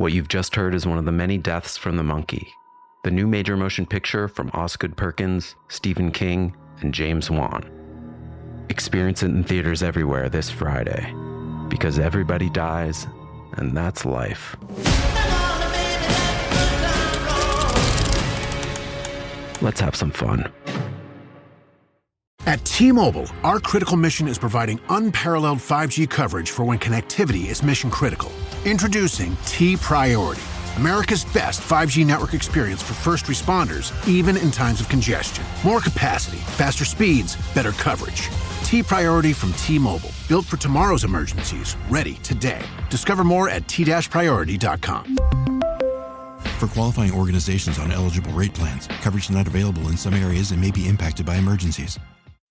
What you've just heard is one of the many deaths from the monkey, the new major motion picture from Osgood Perkins, Stephen King, and James Wan. Experience it in theaters everywhere this Friday, because everybody dies, and that's life. Let's have some fun. At T-Mobile, our critical mission is providing unparalleled 5G coverage for when connectivity is mission critical. Introducing T-Priority, America's best 5G network experience for first responders, even in times of congestion. More capacity, faster speeds, better coverage. T-Priority from T-Mobile, built for tomorrow's emergencies, ready today. Discover more at t-priority.com. For qualifying organizations on eligible rate plans, coverage not available in some areas and may be impacted by emergencies.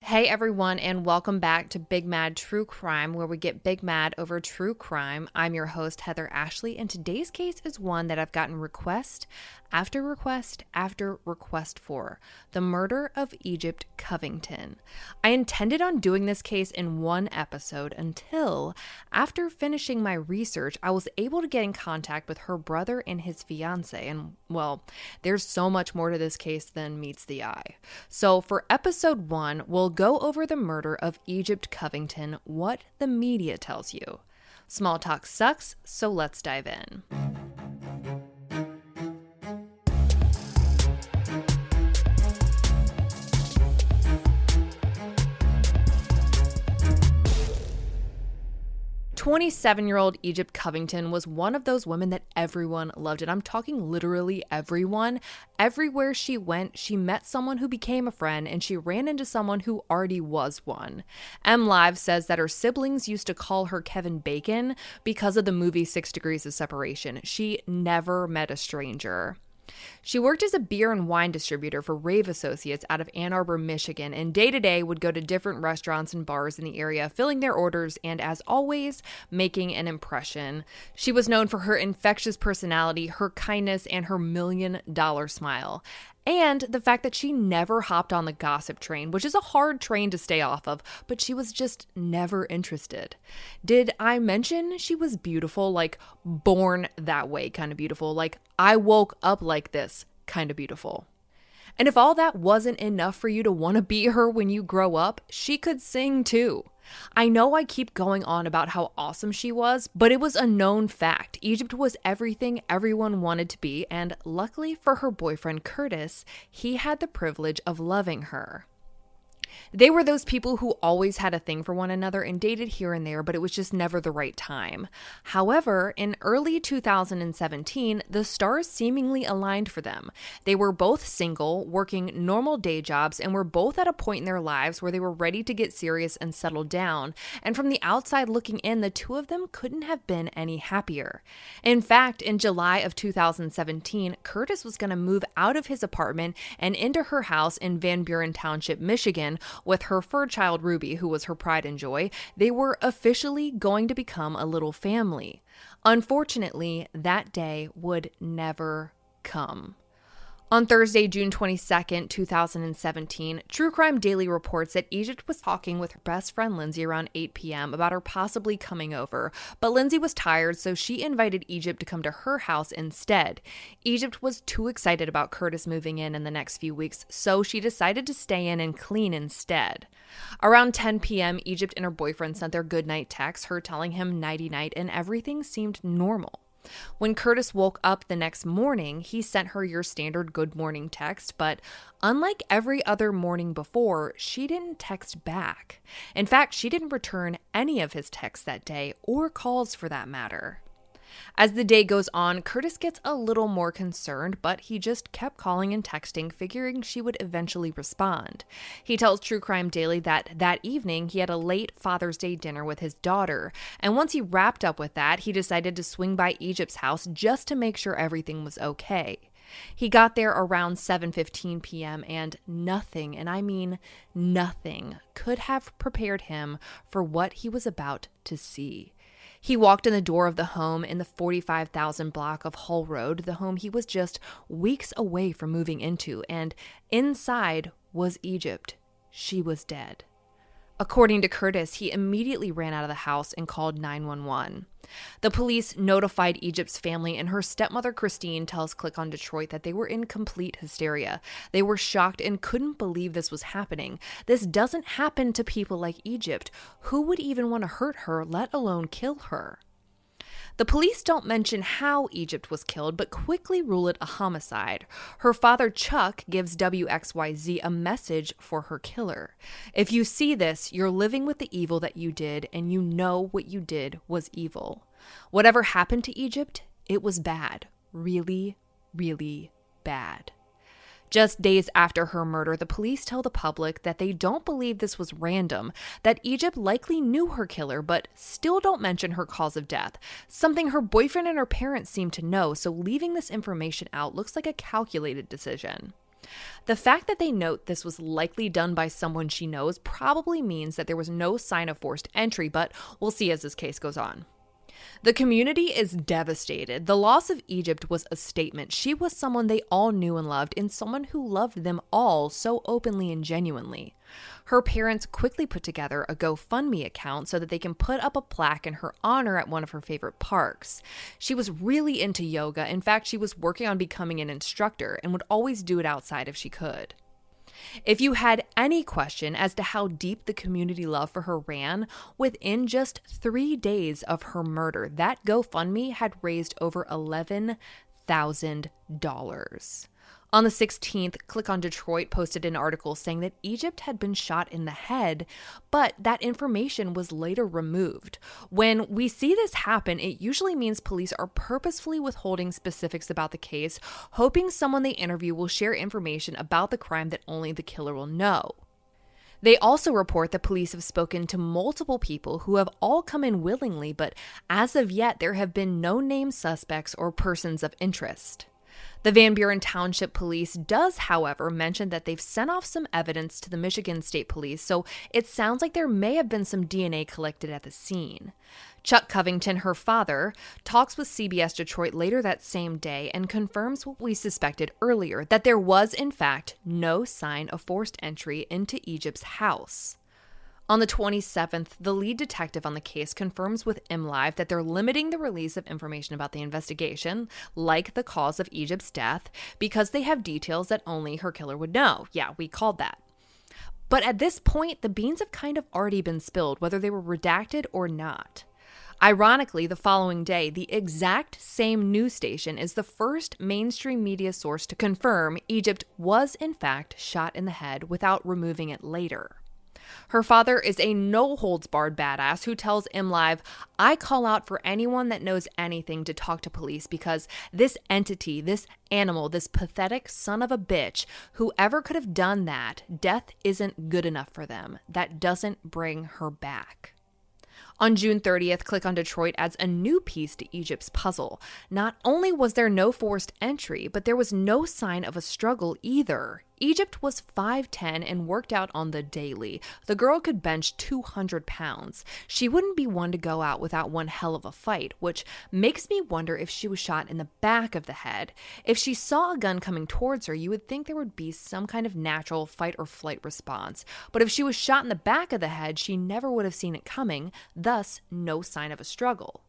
Hey everyone, and welcome back to Big Mad True Crime, where we get big mad over true crime. I'm your host, Heather Ashley, and today's case is one that I've gotten request after request after request for: the murder of Egypt Covington. I intended on doing this case in one episode until, after finishing my research, I was able to get in contact with her brother and his fiance, and well, there's so much more to this case than meets the eye. So for episode 1, we'll go over the murder of Egypt Covington, what the media tells you. Small talk sucks, so let's dive in. 27-year-old Egypt Covington was one of those women that everyone loved, and I'm talking literally everyone. Everywhere she went, she met someone who became a friend, and she ran into someone who already was one. MLive says that her siblings used to call her Kevin Bacon because of the movie 6 Degrees of Separation. She never met a stranger. She worked as a beer and wine distributor for Rave Associates out of Ann Arbor, Michigan, and day-to-day would go to different restaurants and bars in the area, filling their orders and, as always, making an impression. She was known for her infectious personality, her kindness, and her $1,000,000 smile. And the fact that she never hopped on the gossip train, which is a hard train to stay off of, but she was just never interested. Did I mention she was beautiful, like born that way kind of beautiful, like I woke up like this kind of beautiful? And if all that wasn't enough for you to want to be her when you grow up, she could sing too. I know I keep going on about how awesome she was, but it was a known fact. Egypt was everything everyone wanted to be, and luckily for her boyfriend Curtis, he had the privilege of loving her. They were those people who always had a thing for one another and dated here and there, but it was just never the right time. However, in early 2017, the stars seemingly aligned for them. They were both single, working normal day jobs, and were both at a point in their lives where they were ready to get serious and settle down. And from the outside looking in, the two of them couldn't have been any happier. In fact, in July of 2017, Curtis was going to move out of his apartment and into her house in Van Buren Township, Michigan, with her fur child Ruby, who was her pride and joy. They were officially going to become a little family. Unfortunately, that day would never come. On Thursday, June 22nd, 2017, True Crime Daily reports that Egypt was talking with her best friend Lindsay around 8 p.m. about her possibly coming over, but Lindsay was tired, so she invited Egypt to come to her house instead. Egypt was too excited about Curtis moving in the next few weeks, so she decided to stay in and clean instead. Around 10 p.m., Egypt and her boyfriend sent their goodnight text, her telling him nighty-night, and everything seemed normal. When Curtis woke up the next morning, he sent her your standard good morning text, but unlike every other morning before, she didn't text back. In fact, she didn't return any of his texts that day, or calls for that matter. As the day goes on, Curtis gets a little more concerned, but he just kept calling and texting, figuring she would eventually respond. He tells True Crime Daily that evening he had a late Father's Day dinner with his daughter, and once he wrapped up with that, he decided to swing by Egypt's house just to make sure everything was okay. He got there around 7:15 p.m. and nothing, and I mean nothing, could have prepared him for what he was about to see. He walked in the door of the home in the 45,000 block of Hull Road, the home he was just weeks away from moving into, and inside was Egypt. She was dead. According to Curtis, he immediately ran out of the house and called 911. The police notified Egypt's family, and her stepmother Christine tells Click on Detroit that they were in complete hysteria. They were shocked and couldn't believe this was happening. This doesn't happen to people like Egypt. Who would even want to hurt her, let alone kill her? The police don't mention how Egypt was killed, but quickly rule it a homicide. Her father, Chuck, gives WXYZ a message for her killer. If you see this, you're living with the evil that you did, and you know what you did was evil. Whatever happened to Egypt, it was bad. Really, really bad. Just days after her murder, the police tell the public that they don't believe this was random, that Egypt likely knew her killer, but still don't mention her cause of death, something her boyfriend and her parents seem to know, so leaving this information out looks like a calculated decision. The fact that they note this was likely done by someone she knows probably means that there was no sign of forced entry, but we'll see as this case goes on. The community is devastated. The loss of Egypt was a statement. She was someone they all knew and loved, and someone who loved them all so openly and genuinely. Her parents quickly put together a GoFundMe account so that they can put up a plaque in her honor at one of her favorite parks. She was really into yoga. In fact, she was working on becoming an instructor and would always do it outside if she could. If you had any question as to how deep the community love for her ran, within just 3 days of her murder, that GoFundMe had raised over $11,000. On the 16th, Click on Detroit posted an article saying that Egypt had been shot in the head, but that information was later removed. When we see this happen, it usually means police are purposefully withholding specifics about the case, hoping someone they interview will share information about the crime that only the killer will know. They also report that police have spoken to multiple people who have all come in willingly, but as of yet, there have been no named suspects or persons of interest. The Van Buren Township Police does, however, mention that they've sent off some evidence to the Michigan State Police, so it sounds like there may have been some DNA collected at the scene. Chuck Covington, her father, talks with CBS Detroit later that same day and confirms what we suspected earlier, that there was, in fact, no sign of forced entry into Egypt's house. On the 27th, the lead detective on the case confirms with MLive that they're limiting the release of information about the investigation, like the cause of Egypt's death, because they have details that only her killer would know. Yeah, we called that. But at this point, the beans have kind of already been spilled, whether they were redacted or not. Ironically, the following day, the exact same news station is the first mainstream media source to confirm Egypt was in fact shot in the head without removing it later. Her father is a no-holds-barred badass who tells MLive, "I call out for anyone that knows anything to talk to police because this entity, this animal, this pathetic son of a bitch, whoever could have done that, death isn't good enough for them. That doesn't bring her back." On June 30th, Click on Detroit adds a new piece to Egypt's puzzle. Not only was there no forced entry, but there was no sign of a struggle either. Egypt was 5'10" and worked out on the daily. The girl could bench 200 pounds. She wouldn't be one to go out without one hell of a fight, which makes me wonder if she was shot in the back of the head. If she saw a gun coming towards her, you would think there would be some kind of natural fight or flight response. But if she was shot in the back of the head, she never would have seen it coming, thus no sign of a struggle.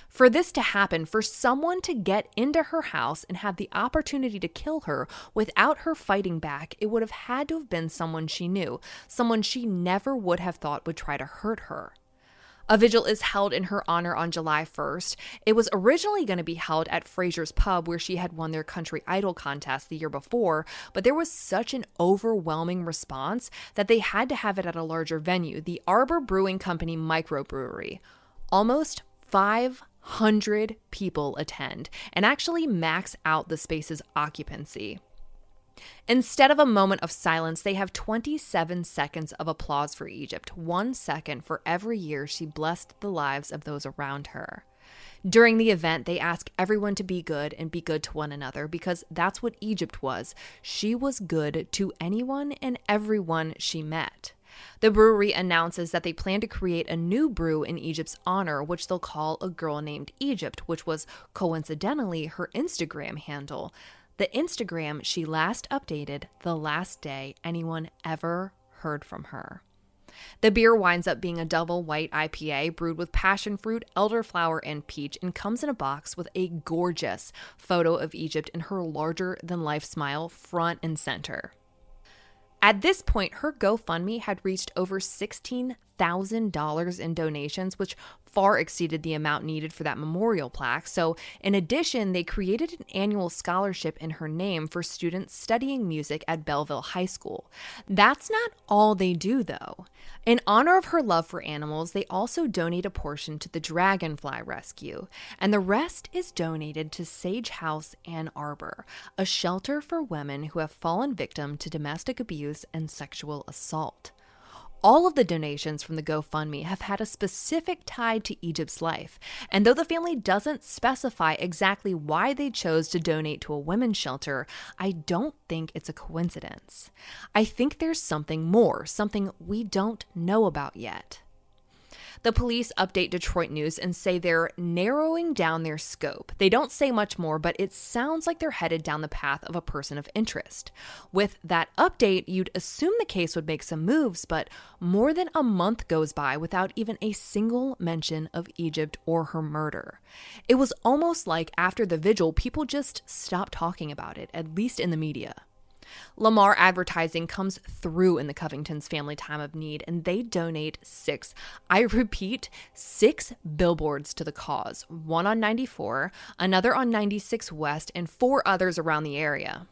For this to happen, for someone to get into her house and have the opportunity to kill her without her fighting back, it would have had to have been someone she knew, someone she never would have thought would try to hurt her. A vigil is held in her honor on July 1st. It was originally going to be held at Fraser's Pub, where she had won their Country Idol contest the year before, but there was such an overwhelming response that they had to have it at a larger venue, the Arbor Brewing Company microbrewery. Almost 500 people attend and actually max out the space's occupancy. Instead of a moment of silence, they have 27 seconds of applause for Egypt, 1 second for every year she blessed the lives of those around her. During the event, they ask everyone to be good and be good to one another because that's what Egypt was. She was good to anyone and everyone she met. The brewery announces that they plan to create a new brew in Egypt's honor, which they'll call A Girl Named Egypt, which was coincidentally her Instagram handle. The Instagram she last updated the last day anyone ever heard from her. The beer winds up being a double white IPA brewed with passion fruit, elderflower, and peach, and comes in a box with a gorgeous photo of Egypt in her larger-than-life smile front and center. At this point, her GoFundMe had reached over $16,000 in donations, which far exceeded the amount needed for that memorial plaque. So, in addition, they created an annual scholarship in her name for students studying music at Belleville High School. That's not all they do, though. In honor of her love for animals, they also donate a portion to the Dragonfly Rescue, and the rest is donated to Sage House Ann Arbor, a shelter for women who have fallen victim to domestic abuse and sexual assault. All of the donations from the GoFundMe have had a specific tie to Egypt's life, and though the family doesn't specify exactly why they chose to donate to a women's shelter, I don't think it's a coincidence. I think there's something more, something we don't know about yet. The police update Detroit News and say they're narrowing down their scope. They don't say much more, but it sounds like they're headed down the path of a person of interest. With that update, you'd assume the case would make some moves, but more than a month goes by without even a single mention of Egypt or her murder. It was almost like after the vigil, people just stopped talking about it, at least in the media. Lamar Advertising comes through in the Covington's family time of need, and they donate 6 billboards to the cause, one on 94, another on 96 West, and 4 others around the area.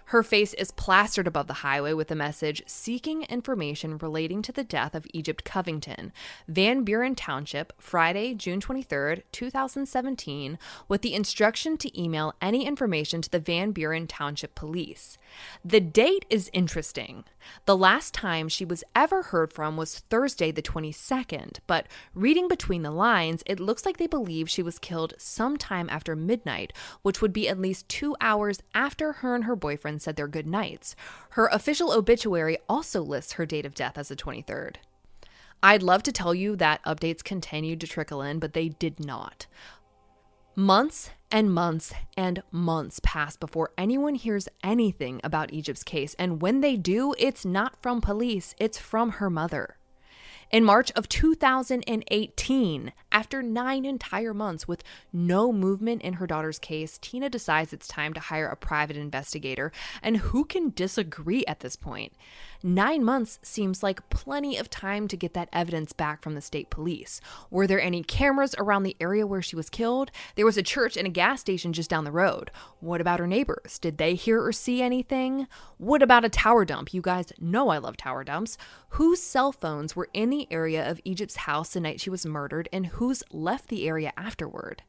Her face is plastered above the highway with the message, seeking information relating to the death of Egypt Covington, Van Buren Township, Friday, June 23, 2017, with the instruction to email any information to the Van Buren Township Police. The date is interesting. The last time she was ever heard from was Thursday the 22nd, but reading between the lines, it looks like they believe she was killed sometime after midnight, which would be at least 2 hours after her and her boyfriend said their goodnights. Her official obituary also lists her date of death as the 23rd. I'd love to tell you that updates continued to trickle in, but they did not. Months and months and months pass before anyone hears anything about Egypt's case, and when they do, it's not from police, it's from her mother. In March of 2018, after 9 entire months with no movement in her daughter's case, Tina decides it's time to hire a private investigator, and who can disagree at this point? 9 months seems like plenty of time to get that evidence back from the state police. Were there any cameras around the area where she was killed? There was a church and a gas station just down the road. What about her neighbors? Did they hear or see anything? What about a tower dump? You guys know I love tower dumps. Whose cell phones were in the area of Egypt's house the night she was murdered, and who's left the area afterward?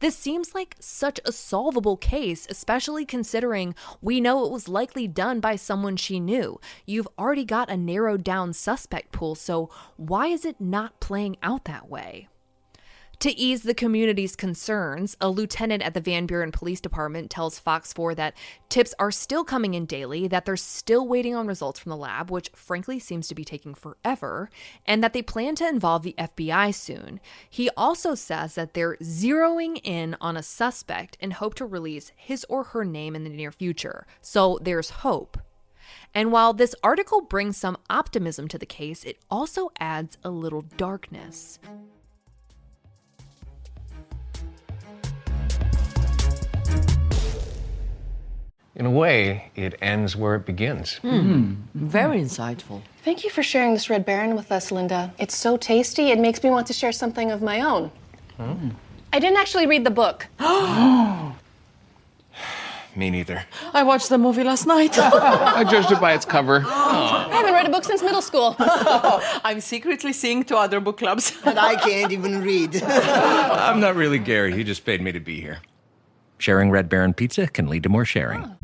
This seems like such a solvable case, especially considering we know it was likely done by someone she knew. You've already got a narrowed down suspect pool, so why is it not playing out that way? To ease the community's concerns, a lieutenant at the Van Buren Police Department tells Fox 4 that tips are still coming in daily, that they're still waiting on results from the lab, which frankly seems to be taking forever, and that they plan to involve the FBI soon. He also says that they're zeroing in on a suspect and hope to release his or her name in the near future. So there's hope. And while this article brings some optimism to the case, it also adds a little darkness. In a way, it ends where it begins. Very insightful. Thank you for sharing this Red Baron with us, Linda. It's so tasty, it makes me want to share something of my own. I didn't actually read the book. Me neither. I watched the movie last night. I judged it by its cover. I haven't read a book since middle school. I'm secretly seeing 2 other book clubs. But I can't even read. I'm not really Gary. He just paid me to be here. Sharing Red Baron pizza can lead to more sharing.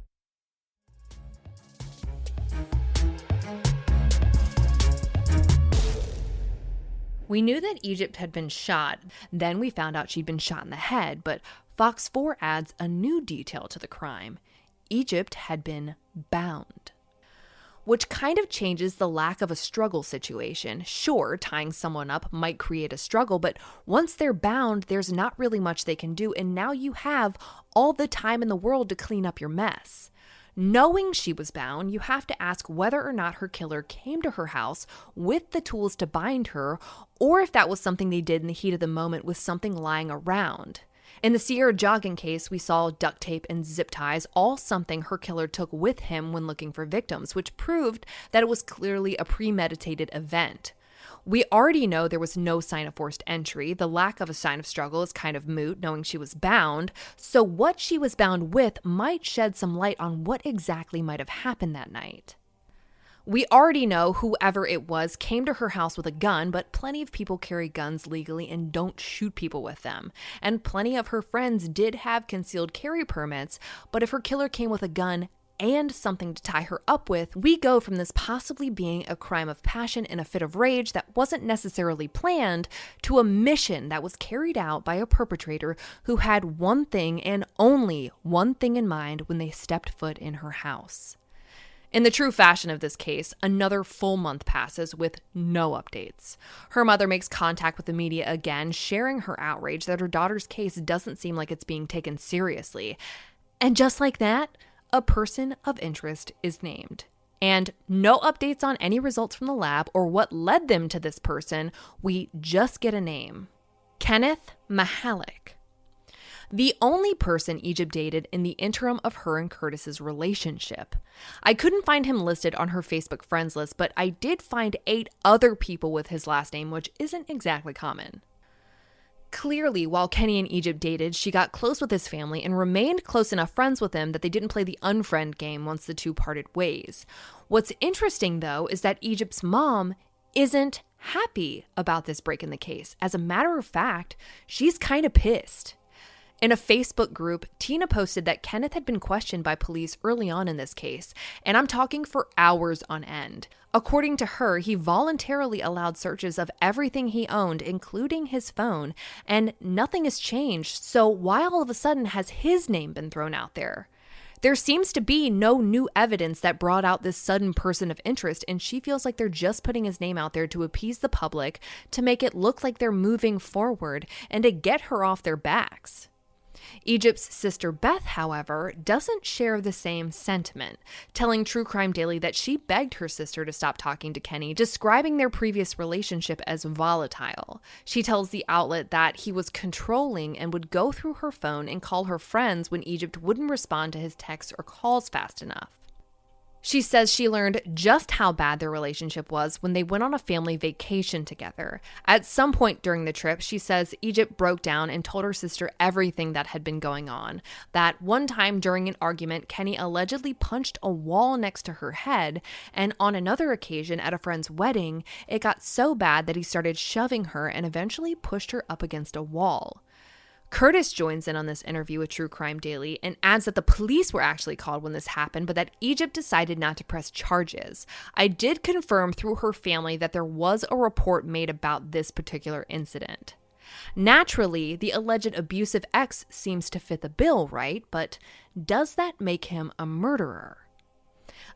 We knew that Egypt had been shot. Then we found out she'd been shot in the head, but Fox 4 adds a new detail to the crime. Egypt had been bound. Which kind of changes the lack of a struggle situation. Sure, tying someone up might create a struggle, but once they're bound, there's not really much they can do, and now you have all the time in the world to clean up your mess. Knowing she was bound, you have to ask whether or not her killer came to her house with the tools to bind her, or if that was something they did in the heat of the moment with something lying around. In the Sierra jogging case, we saw duct tape and zip ties, all something her killer took with him when looking for victims, which proved that it was clearly a premeditated event. We already know there was no sign of forced entry. The lack of a sign of struggle is kind of moot, knowing she was bound. So what she was bound with might shed some light on what exactly might have happened that night. We already know whoever it was came to her house with a gun, but plenty of people carry guns legally and don't shoot people with them. And plenty of her friends did have concealed carry permits, but if her killer came with a gun and something to tie her up with, we go from this possibly being a crime of passion in a fit of rage that wasn't necessarily planned to a mission that was carried out by a perpetrator who had one thing and only one thing in mind when they stepped foot in her house. In the true fashion of this case, another full month passes with no updates. Her mother makes contact with the media again, sharing her outrage that her daughter's case doesn't seem like it's being taken seriously. And just like that, a person of interest is named. And no updates on any results from the lab or what led them to this person. We just get a name. Kenneth Mahalik. The only person Egypt dated in the interim of her and Curtis's relationship. I couldn't find him listed on her Facebook friends list, but I did find 8 other people with his last name, which isn't exactly common. Clearly, while Kenny and Egypt dated, she got close with his family and remained close enough friends with him that they didn't play the unfriend game once the two parted ways. What's interesting, though, is that Egypt's mom isn't happy about this break in the case. As a matter of fact, she's kind of pissed. In a Facebook group, Tina posted that Kenneth had been questioned by police early on in this case, and I'm talking for hours on end. According to her, he voluntarily allowed searches of everything he owned, including his phone, and nothing has changed, so why all of a sudden has his name been thrown out there? There seems to be no new evidence that brought out this sudden person of interest, and she feels like they're just putting his name out there to appease the public, to make it look like they're moving forward, and to get her off their backs. Egypt's sister Beth, however, doesn't share the same sentiment, telling True Crime Daily that she begged her sister to stop talking to Kenny, describing their previous relationship as volatile. She tells the outlet that he was controlling and would go through her phone and call her friends when Egypt wouldn't respond to his texts or calls fast enough. She says she learned just how bad their relationship was when they went on a family vacation together. At some point during the trip, she says Egypt broke down and told her sister everything that had been going on. That one time during an argument, Kenny allegedly punched a wall next to her head, and on another occasion at a friend's wedding, it got so bad that he started shoving her and eventually pushed her up against a wall. Curtis joins in on this interview with True Crime Daily and adds that the police were actually called when this happened, but that Egypt decided not to press charges. I did confirm through her family that there was a report made about this particular incident. Naturally, the alleged abusive ex seems to fit the bill, right? But does that make him a murderer?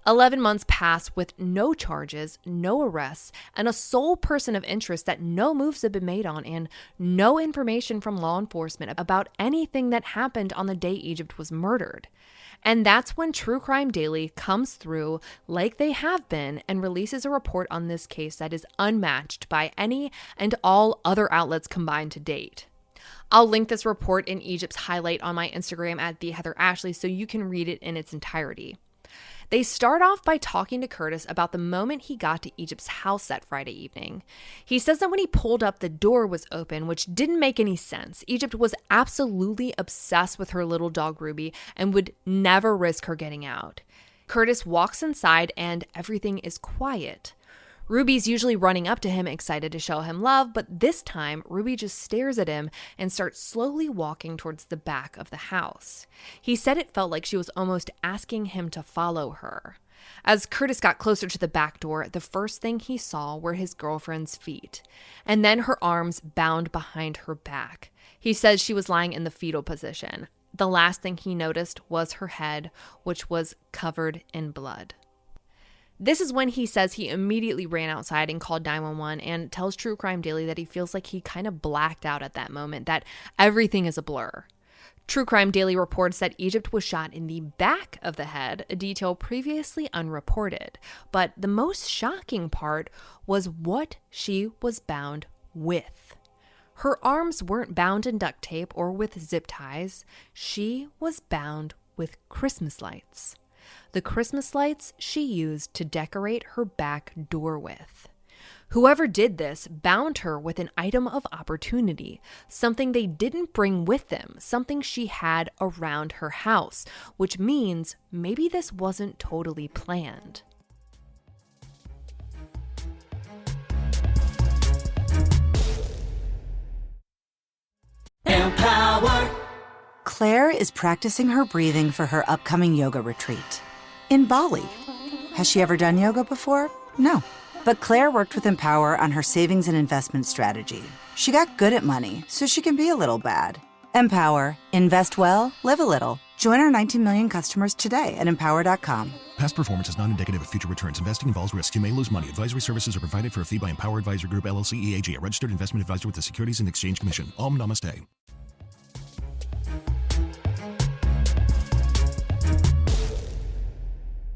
11 months pass with no charges, no arrests, and a sole person of interest that no moves have been made on, and no information from law enforcement about anything that happened on the day Egypt was murdered. And that's when True Crime Daily comes through like they have been and releases a report on this case that is unmatched by any and all other outlets combined to date. I'll link this report in Egypt's highlight on my Instagram at @TheHeatherAshley so you can read it in its entirety. They start off by talking to Curtis about the moment he got to Egypt's house that Friday evening. He says that when he pulled up, the door was open, which didn't make any sense. Egypt was absolutely obsessed with her little dog Ruby and would never risk her getting out. Curtis walks inside and everything is quiet. Ruby's usually running up to him, excited to show him love, but this time, Ruby just stares at him and starts slowly walking towards the back of the house. He said it felt like she was almost asking him to follow her. As Curtis got closer to the back door, the first thing he saw were his girlfriend's feet, and then her arms bound behind her back. He says she was lying in the fetal position. The last thing he noticed was her head, which was covered in blood. This is when he says he immediately ran outside and called 911 and tells True Crime Daily that he feels like he kind of blacked out at that moment, that everything is a blur. True Crime Daily reports that Egypt was shot in the back of the head, a detail previously unreported. But the most shocking part was what she was bound with. Her arms weren't bound in duct tape or with zip ties. She was bound with Christmas lights. The Christmas lights she used to decorate her back door with. Whoever did this bound her with an item of opportunity, something they didn't bring with them, something she had around her house, which means maybe this wasn't totally planned. Empower. Claire is practicing her breathing for her upcoming yoga retreat in Bali. Has she ever done yoga before? No. But Claire worked with Empower on her savings and investment strategy. She got good at money, so she can be a little bad. Empower. Invest well, live a little. Join our 19 million customers today at empower.com. Past performance is not indicative of future returns. Investing involves risk. You may lose money. Advisory services are provided for a fee by Empower Advisor Group, LLC, EAG, a registered investment advisor with the Securities and Exchange Commission. Om Namaste.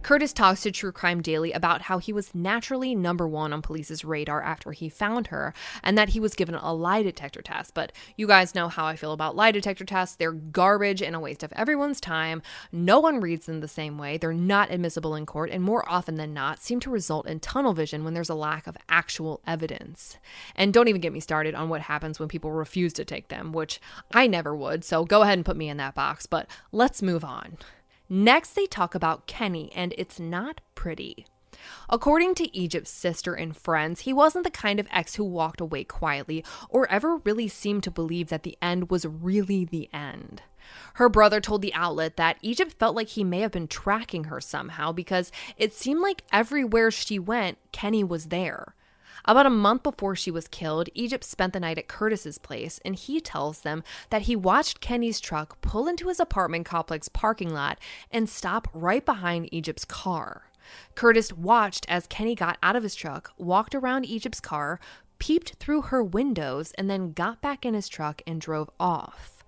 Curtis talks to True Crime Daily about how he was naturally number one on police's radar after he found her, and that he was given a lie detector test. But you guys know how I feel about lie detector tests. They're garbage and a waste of everyone's time. No one reads them the same way. They're not admissible in court, and more often than not seem to result in tunnel vision when there's a lack of actual evidence. And don't even get me started on what happens when people refuse to take them, which I never would, so go ahead and put me in that box. But let's move on. Next, they talk about Kenny, and it's not pretty. According to Egypt's sister and friends, he wasn't the kind of ex who walked away quietly or ever really seemed to believe that the end was really the end. Her brother told the outlet that Egypt felt like he may have been tracking her somehow because it seemed like everywhere she went, Kenny was there. About a month before she was killed, Egypt spent the night at Curtis's place, and he tells them that he watched Kenny's truck pull into his apartment complex parking lot and stop right behind Egypt's car. Curtis watched as Kenny got out of his truck, walked around Egypt's car, peeped through her windows, and then got back in his truck and drove off.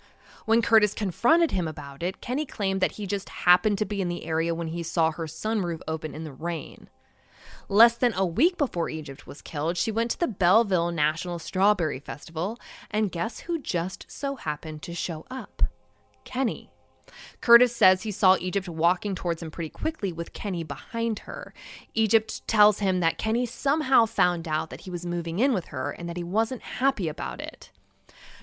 When Curtis confronted him about it, Kenny claimed that he just happened to be in the area when he saw her sunroof open in the rain. Less than a week before Egypt was killed, she went to the Belleville National Strawberry Festival, and guess who just so happened to show up? Kenny. Curtis says he saw Egypt walking towards him pretty quickly with Kenny behind her. Egypt tells him that Kenny somehow found out that he was moving in with her and that he wasn't happy about it.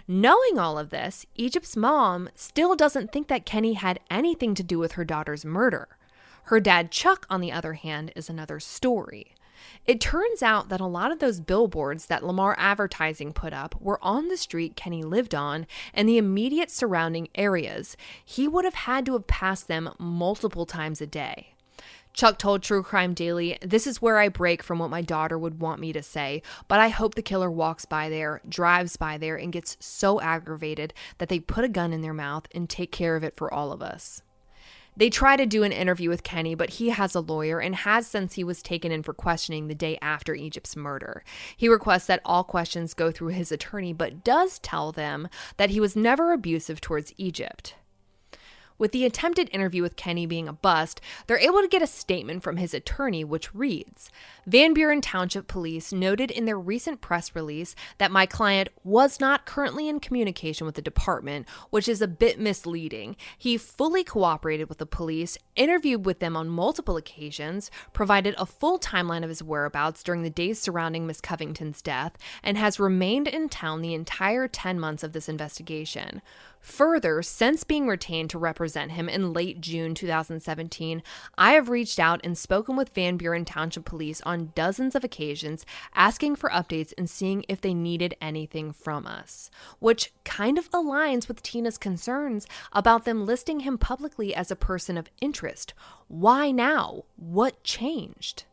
Knowing all of this, Egypt's mom still doesn't think that Kenny had anything to do with her daughter's murder. Her dad, Chuck, on the other hand, is another story. It turns out that a lot of those billboards that Lamar Advertising put up were on the street Kenny lived on and the immediate surrounding areas. He would have had to have passed them multiple times a day. Chuck told True Crime Daily, "This is where I break from what my daughter would want me to say, but I hope the killer walks by there, drives by there, and gets so aggravated that they put a gun in their mouth and take care of it for all of us." They try to do an interview with Kenny, but he has a lawyer and has since he was taken in for questioning the day after Egypt's murder. He requests that all questions go through his attorney, but does tell them that he was never abusive towards Egypt. With the attempted interview with Kenny being a bust, they're able to get a statement from his attorney, which reads, "Van Buren Township Police noted in their recent press release that my client was not currently in communication with the department, which is a bit misleading. He fully cooperated with the police, interviewed with them on multiple occasions, provided a full timeline of his whereabouts during the days surrounding Miss Covington's death, and has remained in town the entire 10 months of this investigation. Further, since being retained to represent him in late June 2017, I have reached out and spoken with Van Buren Township Police on dozens of occasions, asking for updates and seeing if they needed anything from us," which kind of aligns with Tina's concerns about them listing him publicly as a person of interest. Why now? What changed?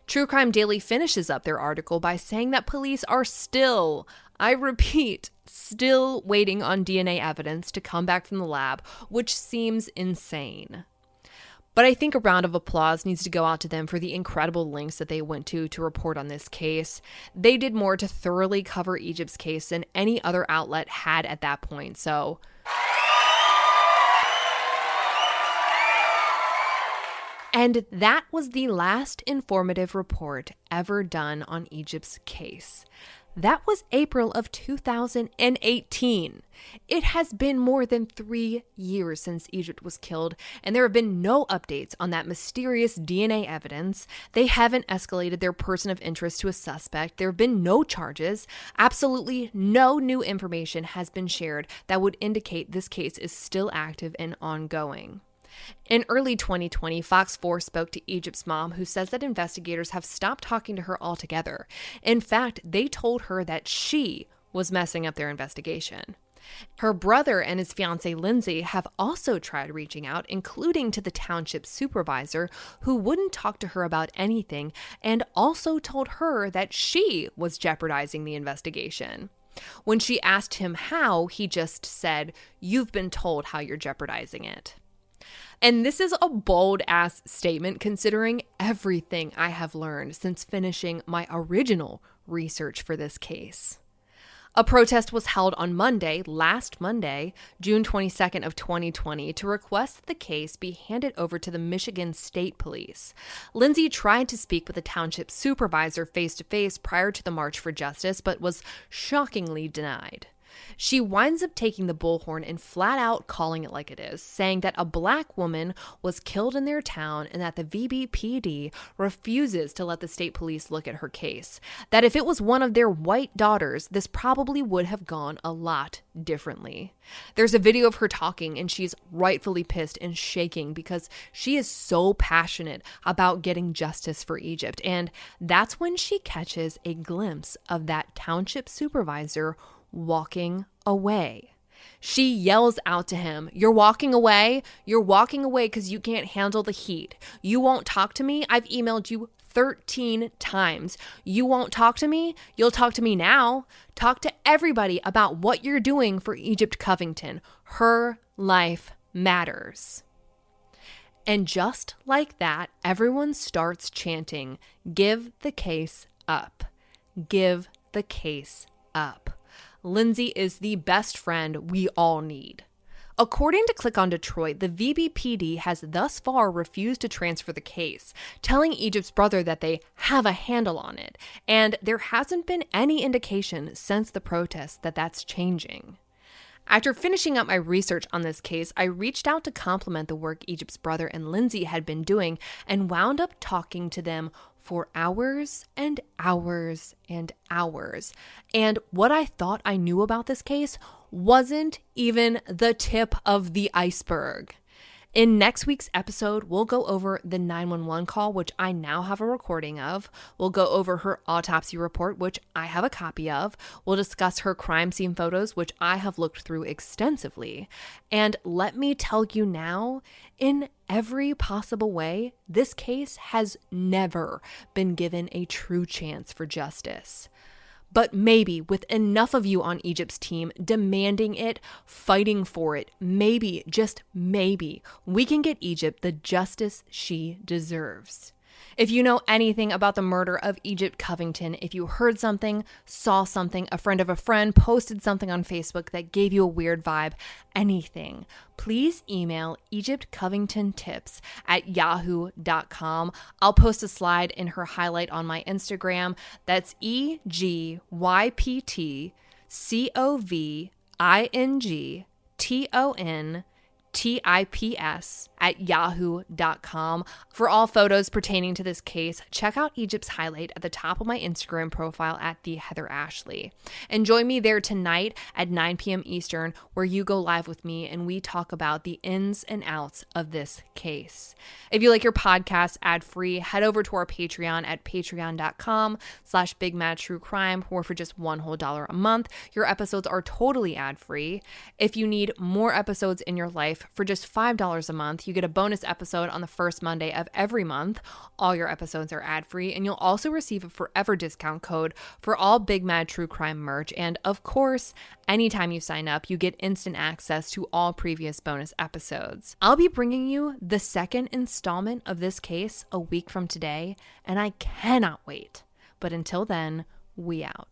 True Crime Daily finishes up their article by saying that police are still, I repeat, still waiting on DNA evidence to come back from the lab, which seems insane. But I think a round of applause needs to go out to them for the incredible lengths that they went to report on this case. They did more to thoroughly cover Egypt's case than any other outlet had at that point, so And that was the last informative report ever done on Egypt's case. That was April of 2018. It has been more than 3 years since Egypt was killed, and there have been no updates on that mysterious DNA evidence. They haven't escalated their person of interest to a suspect. There have been no charges. Absolutely no new information has been shared that would indicate this case is still active and ongoing. In early 2020, Fox 4 spoke to Egypt's mom, who says that investigators have stopped talking to her altogether. In fact, they told her that she was messing up their investigation. Her brother and his fiancée Lindsay have also tried reaching out, including to the township supervisor, who wouldn't talk to her about anything and also told her that she was jeopardizing the investigation. When she asked him how, he just said, "You've been told how you're jeopardizing it." And this is a bold-ass statement considering everything I have learned since finishing my original research for this case. A protest was held on Monday, last Monday, June 22nd of 2020, to request that the case be handed over to the Michigan State Police. Lindsay tried to speak with the township supervisor face-to-face prior to the March for Justice, but was shockingly denied. She winds up taking the bullhorn and flat out calling it like it is, saying that a black woman was killed in their town and that the VBPD refuses to let the state police look at her case. That if it was one of their white daughters, this probably would have gone a lot differently. There's a video of her talking and she's rightfully pissed and shaking because she is so passionate about getting justice for Egypt. And that's when she catches a glimpse of that township supervisor walking away. She yells out to him, "You're walking away? You're walking away because you can't handle the heat. You won't talk to me? I've emailed you 13 times. You won't talk to me? You'll talk to me now. Talk to everybody about what you're doing for Egypt Covington. Her life matters." And just like that, everyone starts chanting, "Give the case up. Give the case up." Lindsay is the best friend we all need. According to Click on Detroit, the VBPD has thus far refused to transfer the case, telling Egypt's brother that they have a handle on it, and there hasn't been any indication since the protests that that's changing. After finishing up my research on this case, I reached out to compliment the work Egypt's brother and Lindsay had been doing and wound up talking to them for hours and hours and hours. And what I thought I knew about this case wasn't even the tip of the iceberg. In next week's episode, we'll go over the 911 call, which I now have a recording of. We'll go over her autopsy report, which I have a copy of. We'll discuss her crime scene photos, which I have looked through extensively. And let me tell you now, in every possible way, this case has never been given a true chance for justice. But maybe with enough of you on Egypt's team demanding it, fighting for it, maybe, just maybe, we can get Egypt the justice she deserves. If you know anything about the murder of Egypt Covington, if you heard something, saw something, a friend of a friend posted something on Facebook that gave you a weird vibe, anything, please email egyptcovingtontips@yahoo.com. I'll post a slide in her highlight on my Instagram. That's EGYPTCOVINGTONTIPS@yahoo.com. For all photos pertaining to this case, check out Egypt's highlight at the top of my Instagram profile at the Heather Ashley. And join me there tonight at 9 p.m. Eastern, where you go live with me and we talk about the ins and outs of this case. If you like your podcast ad-free, head over to our Patreon at patreon.com/BigMadTrueCrime, where for just $1 a month, your episodes are totally ad-free. If you need more episodes in your life, for just $5 a month, you get a bonus episode on the first Monday of every month. All your episodes are ad-free, and you'll also receive a forever discount code for all Big Mad True Crime merch. And of course, anytime you sign up, you get instant access to all previous bonus episodes. I'll be bringing you the second installment of this case a week from today, and I cannot wait. But until then, we out.